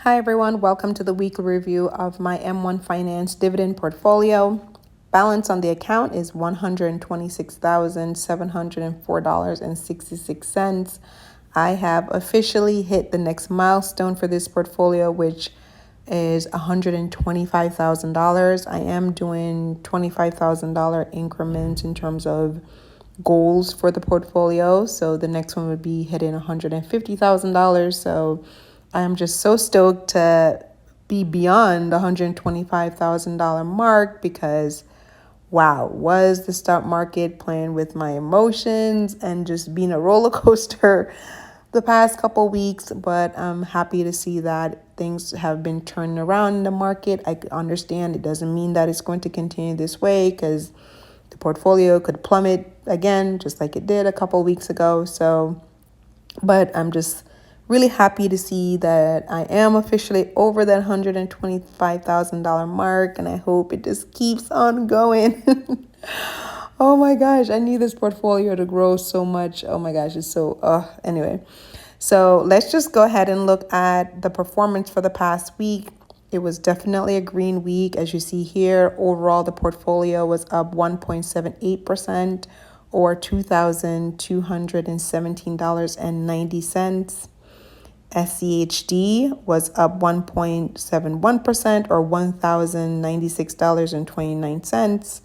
Hi everyone, welcome to the weekly review of my M1 Finance dividend portfolio. Balance on the account is $126,704.66. I have officially hit the next milestone for this portfolio, which is $125,000. I am doing $25,000 increments in terms of goals for the portfolio. So the next one would be hitting $150,000. So I'm just so stoked to be beyond the $125,000 mark because, wow, was the stock market playing with my emotions and just being a roller coaster the past couple weeks. But I'm happy to see that things have been turning around in the market. I understand it doesn't mean that it's going to continue this way because the portfolio could plummet again, just like it did a couple weeks ago. But I'm just really happy to see that I am officially over that $125,000 mark, and I hope it just keeps on going. Oh my gosh, I need this portfolio to grow so much. Oh my gosh, it's so, anyway. So let's just go ahead and look at the performance for the past week. It was definitely a green week. As you see here, overall, the portfolio was up 1.78% or $2,217.90. SCHD was up 1.71% or $1,096.29.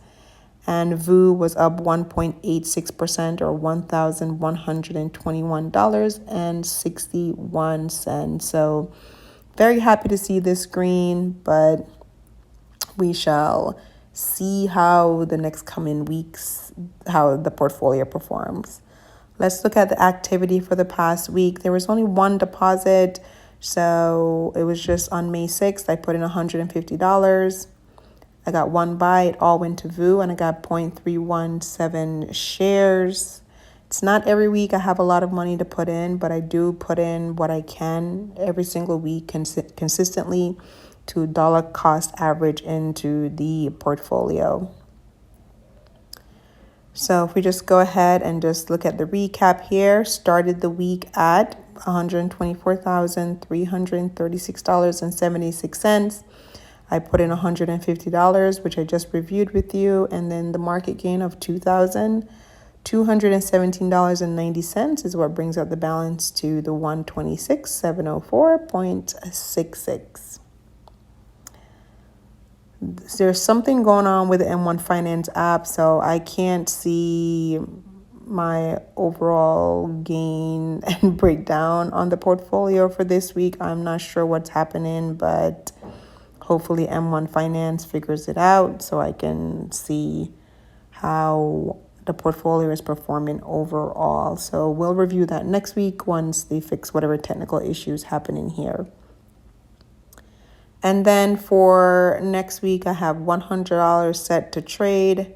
And VU was up 1.86% or $1,121.61. So very happy to see this green, but we shall see how the next coming weeks, how the portfolio performs. Let's look at the activity for the past week. There was only one deposit, so it was just on May 6th. I put in $150. I got one buy, it all went to VU, and I got 0.317 shares. It's not every week I have a lot of money to put in, but I do put in what I can every single week consistently to dollar cost average into the portfolio. So if we just go ahead and just look at the recap here, started the week at $124,336.76. I put in $150, which I just reviewed with you, and then the market gain of $2,217.90 is what brings up the balance to the 126,704.66. There's something going on with the M1 Finance app, so I can't see my overall gain and breakdown on the portfolio for this week. I'm not sure what's happening, but hopefully M1 Finance figures it out so I can see how the portfolio is performing overall. So we'll review that next week once they fix whatever technical issues happening here. And then for next week, I have $100 set to trade.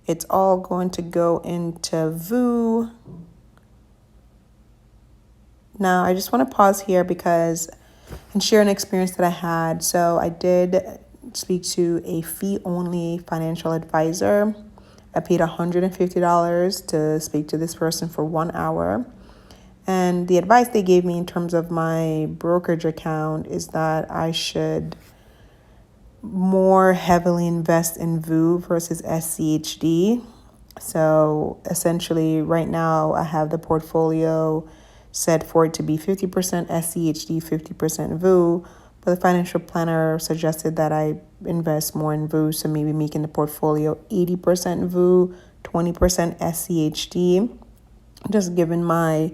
It's all going to go into VU. Now, I just want to pause here and share an experience that I had. So I did speak to a fee-only financial advisor. I paid $150 to speak to this person for 1 hour. And the advice they gave me in terms of my brokerage account is that I should more heavily invest in VU versus SCHD. So essentially right now I have the portfolio set for it to be 50% SCHD, 50% VU, but the financial planner suggested that I invest more in VU, so maybe making the portfolio 80% VU, 20% SCHD, just given my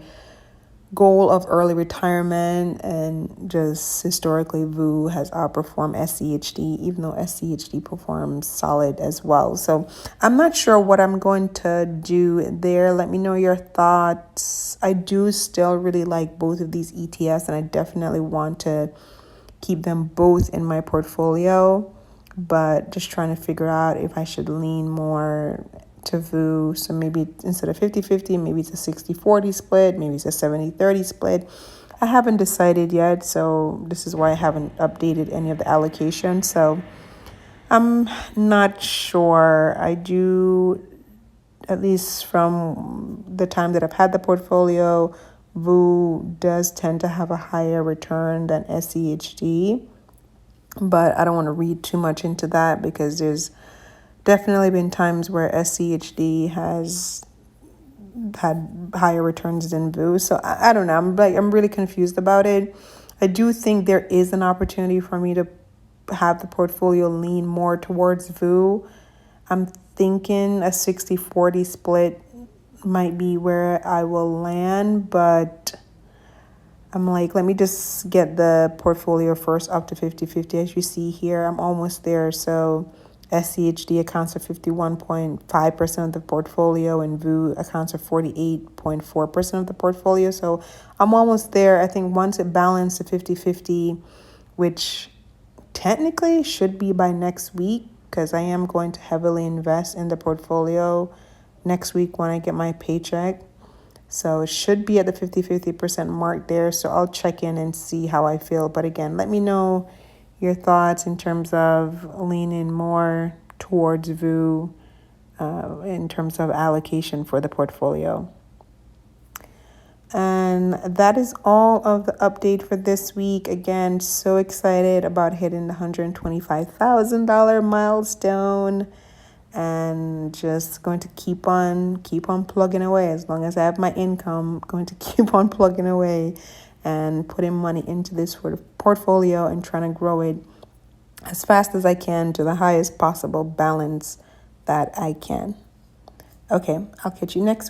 goal of early retirement, and just historically VU has outperformed SCHD, even though SCHD performs solid as well. So I'm not sure what I'm going to do there. Let me know your thoughts. I do still really like both of these ETFs, and I definitely want to keep them both in my portfolio, but just trying to figure out if I should lean more to VU. So maybe instead of 50-50, maybe it's a 60-40 split, maybe it's a 70-30 split. I haven't decided yet, so this is why I haven't updated any of the allocations. So I'm not sure. I do, at least from the time that I've had the portfolio, VU does tend to have a higher return than SCHD, but I don't want to read too much into that because there's definitely been times where SCHD has had higher returns than VU. So I don't know. I'm really confused about it. I do think there is an opportunity for me to have the portfolio lean more towards VU. I'm thinking a 60-40 split might be where I will land, but I'm like, let me just get the portfolio first up to 50-50. As you see here, I'm almost there. So SCHD accounts for 51.5% of the portfolio and VU accounts for 48.4% of the portfolio. So I'm almost there. I think once it balances to 50-50, which technically should be by next week, because I am going to heavily invest in the portfolio next week when I get my paycheck. So it should be at the 50% mark there. So I'll check in and see how I feel. But again, let me know your thoughts in terms of leaning more towards VU in terms of allocation for the portfolio. And that is all of the update for this week. Again, so excited about hitting the $125,000 milestone. And just going to keep on plugging away. As long as I have my income, I'm going to keep on plugging away and putting money into this sort of portfolio and trying to grow it as fast as I can to the highest possible balance that I can. Okay, I'll catch you next week.